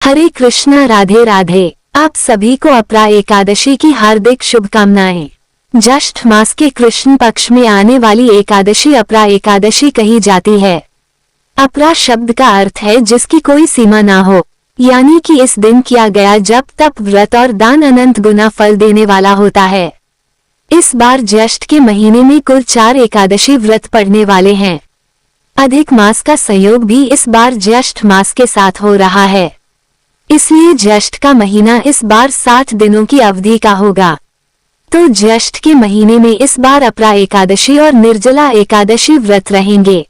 हरे कृष्णा, राधे राधे। आप सभी को अपरा एकादशी की हार्दिक शुभकामनाएं। ज्येष्ठ मास के कृष्ण पक्ष में आने वाली एकादशी अपरा एकादशी कही जाती है। अपरा शब्द का अर्थ है जिसकी कोई सीमा ना हो, यानी कि इस दिन किया गया जप तप व्रत और दान अनंत गुना फल देने वाला होता है। इस बार ज्येष्ठ के महीने में कुल 4 एकादशी व्रत पड़ने वाले हैं। अधिक मास का संयोग भी इस बार ज्येष्ठ मास के साथ हो रहा है, इसलिए ज्येष्ठ का महीना इस बार 60 दिनों की अवधि का होगा। तो ज्येष्ठ के महीने में इस बार अपरा एकादशी और निर्जला एकादशी व्रत रहेंगे।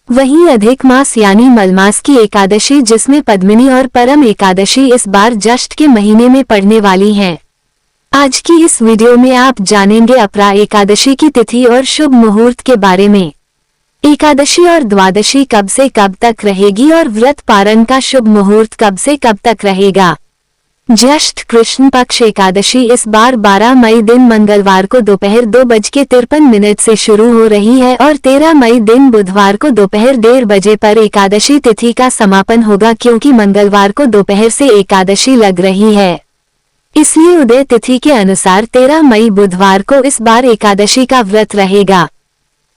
वहीं अधिक मास यानी मलमास की एकादशी जिसमें पद्मिनी और परम एकादशी इस बार ज्येष्ठ के महीने में पड़ने वाली हैं। आज की इस वीडियो में आप जानेंगे अपरा एकादशी की तिथि और शुभ मुहूर्त के बारे में। एकादशी और द्वादशी कब से कब तक रहेगी और व्रत पारण का शुभ मुहूर्त कब से कब तक रहेगा। ज्येष्ठ कृष्ण पक्ष एकादशी इस बार 12 मई दिन मंगलवार को दोपहर 2:53 से शुरू हो रही है और 13 मई दिन बुधवार को दोपहर 1:30 बजे पर एकादशी तिथि का समापन होगा, क्योंकि मंगलवार को दोपहर से एकादशी लग रही है। इसलिए उदय तिथि के अनुसार 13 मई बुधवार को इस बार एकादशी का व्रत रहेगा,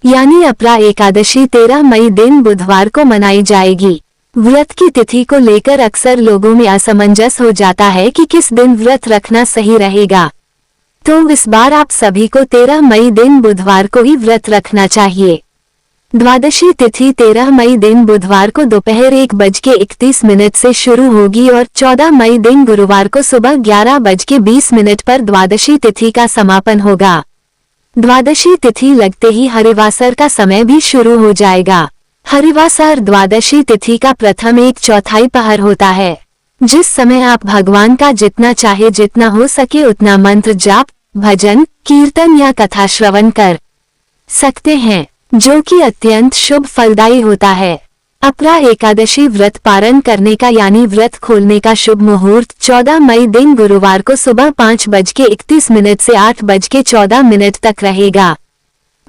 यानी अपरा एकादशी 13 मई दिन बुधवार को मनाई जाएगी। व्रत की तिथि को लेकर अक्सर लोगों में असमंजस हो जाता है कि किस दिन व्रत रखना सही रहेगा, तो इस बार आप सभी को 13 मई दिन बुधवार को ही व्रत रखना चाहिए। द्वादशी तिथि 13 मई दिन बुधवार को दोपहर 1:31 से शुरू होगी और 14 मई दिन गुरुवार को सुबह 11:20 पर द्वादशी तिथि का समापन होगा। द्वादशी तिथि लगते ही हरिवासर का समय भी शुरू हो जाएगा। हरिवासर द्वादशी तिथि का प्रथम 1/4 पहर होता है, जिस समय आप भगवान का जितना चाहे जितना हो सके उतना मंत्र जाप, भजन, कीर्तन या कथा श्रवण कर सकते हैं, जो कि अत्यंत शुभ फलदायी होता है। अपरा एकादशी व्रत पारण करने का यानी व्रत खोलने का शुभ मुहूर्त 14 मई दिन गुरुवार को सुबह 5:31 से 8:14 तक रहेगा।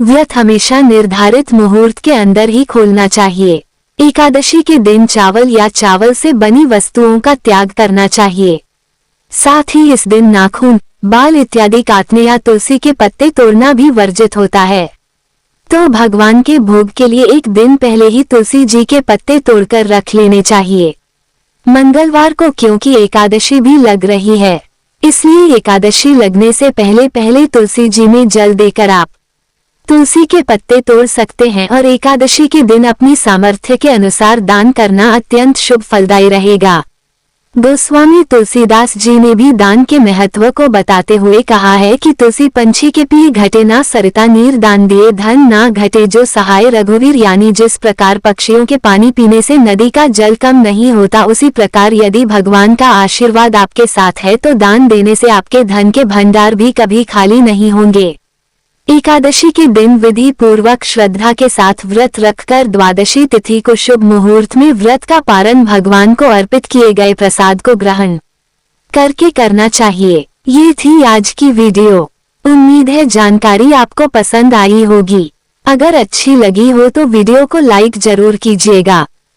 व्रत हमेशा निर्धारित मुहूर्त के अंदर ही खोलना चाहिए। एकादशी के दिन चावल या चावल से बनी वस्तुओं का त्याग करना चाहिए। साथ ही इस दिन नाखून, बाल इत्यादि काटने या तुलसी के पत्ते तोड़ना भी वर्जित होता है। तो भगवान के भोग के लिए एक दिन पहले ही तुलसी जी के पत्ते तोड़कर रख लेने चाहिए। मंगलवार को क्योंकि एकादशी भी लग रही है, इसलिए एकादशी लगने से पहले पहले तुलसी जी में जल देकर आप तुलसी के पत्ते तोड़ सकते हैं और एकादशी के दिन अपनी सामर्थ्य के अनुसार दान करना अत्यंत शुभ फलदायी रहेगा। गोस्वामी तुलसीदास जी ने भी दान के महत्व को बताते हुए कहा है कि तुलसी पंछी के पिए घटे ना सरिता नीर, दान दिए धन ना घटे जो सहाय रघुवीर। यानी जिस प्रकार पक्षियों के पानी पीने से नदी का जल कम नहीं होता, उसी प्रकार यदि भगवान का आशीर्वाद आपके साथ है तो दान देने से आपके धन के भंडार भी कभी खाली नहीं होंगे। एकादशी के दिन विधि पूर्वक श्रद्धा के साथ व्रत रखकर द्वादशी तिथि को शुभ मुहूर्त में व्रत का पारण भगवान को अर्पित किए गए प्रसाद को ग्रहण करके करना चाहिए। ये थी आज की वीडियो। उम्मीद है जानकारी आपको पसंद आई होगी। अगर अच्छी लगी हो तो वीडियो को लाइक जरूर कीजिएगा।